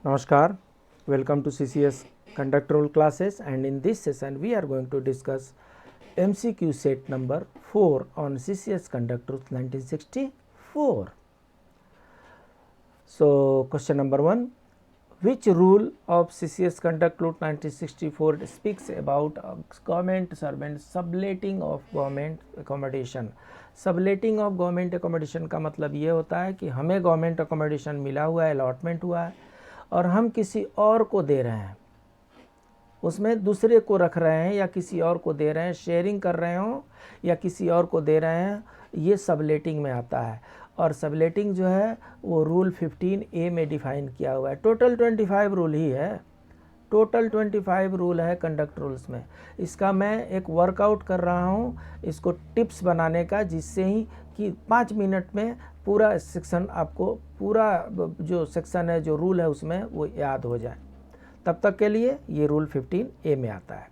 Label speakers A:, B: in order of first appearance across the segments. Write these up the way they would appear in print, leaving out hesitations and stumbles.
A: Namaskar, welcome to CCS Conduct Role classes, and in this session we are going to discuss MCQ set number 4 on CCS Conduct Rules 1964. So question number 1, which rule of CCS Conduct Rule 1964 speaks about government servant subletting of government accommodation? Subletting of government accommodation का मतलब ये होता है कि हमें government accommodation मिला हुआ है, अलॉटमेंट हुआ है और हम किसी और को दे रहे हैं, उसमें दूसरे को रख रहे हैं या किसी और को दे रहे हैं, शेयरिंग कर रहे हो या किसी और को दे रहे हैं, ये सबलेटिंग में आता है। और सबलेटिंग जो है वो रूल 15A में डिफाइन किया हुआ है। टोटल 25 रूल ही है, टोटल 25 रूल है कंडक्ट रूल्स में। इसका मैं एक वर्कआउट कर रहा हूँ इसको टिप्स बनाने का, जिससे ही कि 5 मिनट में पूरा सेक्शन आपको, पूरा जो सेक्शन है, जो रूल है उसमें वो याद हो जाए। तब तक के लिए ये रूल 15A में आता है।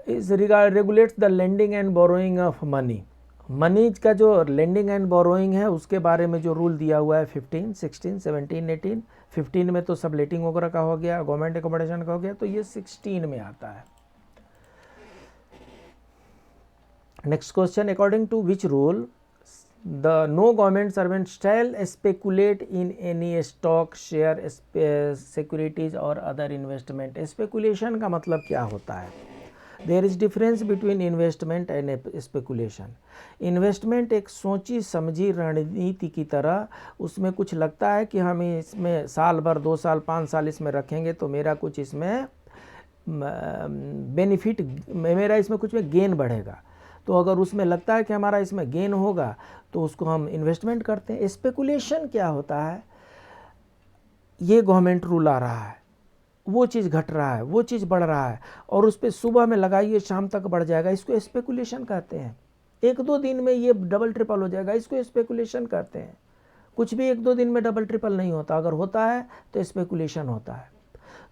A: इस regulates the lending and borrowing of money. Money का जो लेंडिंग एंड बोरोइंग है उसके बारे में जो रूल दिया हुआ है 15, 16, 17, 18। 15 में तो सबलेटिंग वगैरह का हो गया, गवर्नमेंट एकोमोडेशन का हो गया, तो ये 16 में आता है। Next question, according to which rule the no government servant shall speculate in any stock, share, securities और अदर इन्वेस्टमेंट। स्पेकुलेशन का मतलब क्या होता है? There is difference between investment and speculation. Investment एक सोची समझी रणनीति की तरह, उसमें कुछ लगता है कि हम इसमें साल भर, 2 साल, 5 साल इसमें रखेंगे तो मेरा कुछ इसमें बेनिफिट, मेरा इसमें कुछ में गेन बढ़ेगा। तो अगर उसमें लगता है कि हमारा इसमें गेन होगा तो उसको हम इन्वेस्टमेंट करते हैं। स्पेकुलेशन क्या होता है? ये गवर्नमेंट रूल आ रहा है, वो चीज़ घट रहा है, वो चीज़ बढ़ रहा है और उस पर सुबह में लगाइए शाम तक बढ़ जाएगा, इसको स्पेकुलेशन कहते हैं। 1-2 दिन में ये डबल ट्रिपल हो जाएगा, इसको स्पेकुलेशन कहते हैं। कुछ भी 1-2 दिन में डबल ट्रिपल नहीं होता, अगर होता है तो स्पेकुलेशन होता है।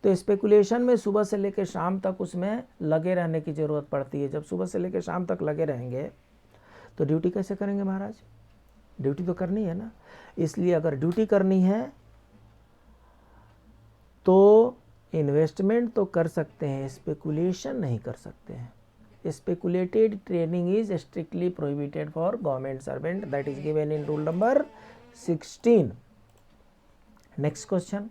A: तो स्पेकुलेशन में सुबह से लेकर शाम तक उसमें लगे रहने की ज़रूरत पड़ती है। जब सुबह से लेकर शाम तक लगे रहेंगे तो ड्यूटी कैसे करेंगे महाराज? ड्यूटी तो करनी है ना। इसलिए अगर ड्यूटी करनी है तो इन्वेस्टमेंट तो कर सकते हैं, स्पेकुलेशन नहीं कर सकते हैं। Speculated trading is strictly prohibited for government servant, that is given in rule number 16। Next question,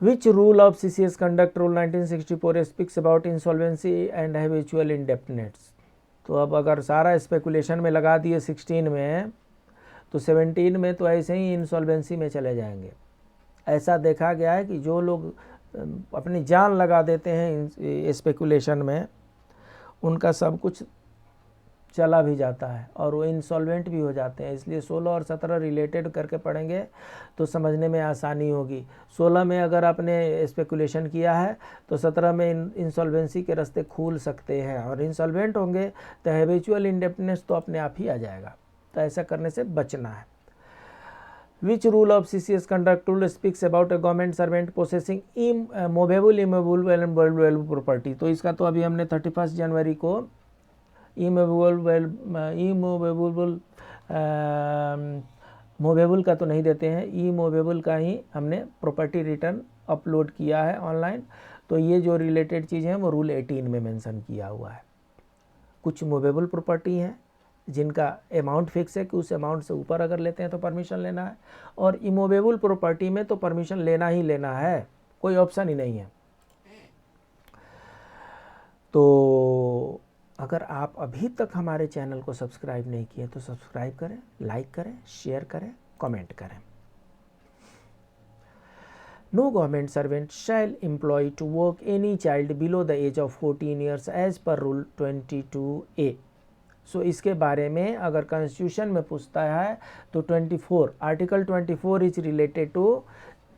A: which rule of CCS Conduct Rule 1964 speaks about insolvency and habitual indebtedness? तो अब अगर सारा स्पेकुलेशन में लगा दिए 16 में, तो 17 में तो ऐसे ही इंसॉल्वेंसी में चले जाएंगे। ऐसा देखा गया है कि जो लोग अपनी जान लगा देते हैं स्पेकुलेशन में, उनका सब कुछ चला भी जाता है और वो इंसॉल्वेंट भी हो जाते हैं। इसलिए 16 और 17 रिलेटेड करके पढ़ेंगे तो समझने में आसानी होगी। 16 में अगर आपने स्पेकुलेशन किया है तो 17 में इंसॉल्वेंसी के रास्ते खुल सकते हैं, और इंसॉल्वेंट होंगे तो हैबिचुअल इंडेप्टनेस तो अपने आप ही आ जाएगा। तो ऐसा करने से बचना है। Which rule of CCS Conduct Rule speaks about a government servant possessing movable, immovable and valuable property? तो इसका तो अभी हमने 31 जनवरी को मूवेबल का तो नहीं देते हैं, मूवेबल का ही हमने प्रॉपर्टी रिटर्न अपलोड किया है ऑनलाइन। तो ये जो रिलेटेड चीज़ें हैं वो रूल 18 में मेंशन किया हुआ है। कुछ मूवेबल प्रॉपर्टी हैं जिनका अमाउंट फिक्स है कि उस अमाउंट से ऊपर अगर लेते हैं तो परमिशन लेना है, और इमूवेबल प्रॉपर्टी में तो परमिशन लेना ही लेना है, कोई ऑप्शन ही नहीं है। तो अगर आप अभी तक हमारे चैनल को सब्सक्राइब नहीं किए तो सब्सक्राइब करें, लाइक करें, शेयर करें, कमेंट करें। No government servant shall employ to work any child below the age of 14 years as per rule 22A। सो इसके बारे में अगर कॉन्स्टिट्यूशन में पूछता है तो 24, article 24 is related to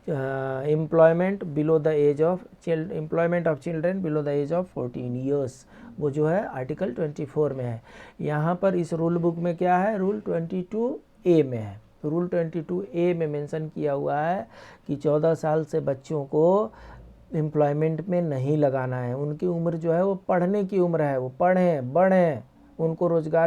A: employment below the age of employment of children below the age of 14 years. वो जो है आर्टिकल 24 में है। यहाँ पर इस रूल बुक में क्या है? रूल 22A में है। रूल 22A में मेंशन किया हुआ है कि 14 साल से बच्चों को एम्प्लॉयमेंट में नहीं लगाना है। उनकी उम्र जो है वो पढ़ने की उम्र है, वो पढ़ें बढ़ें, उनको रोज़गार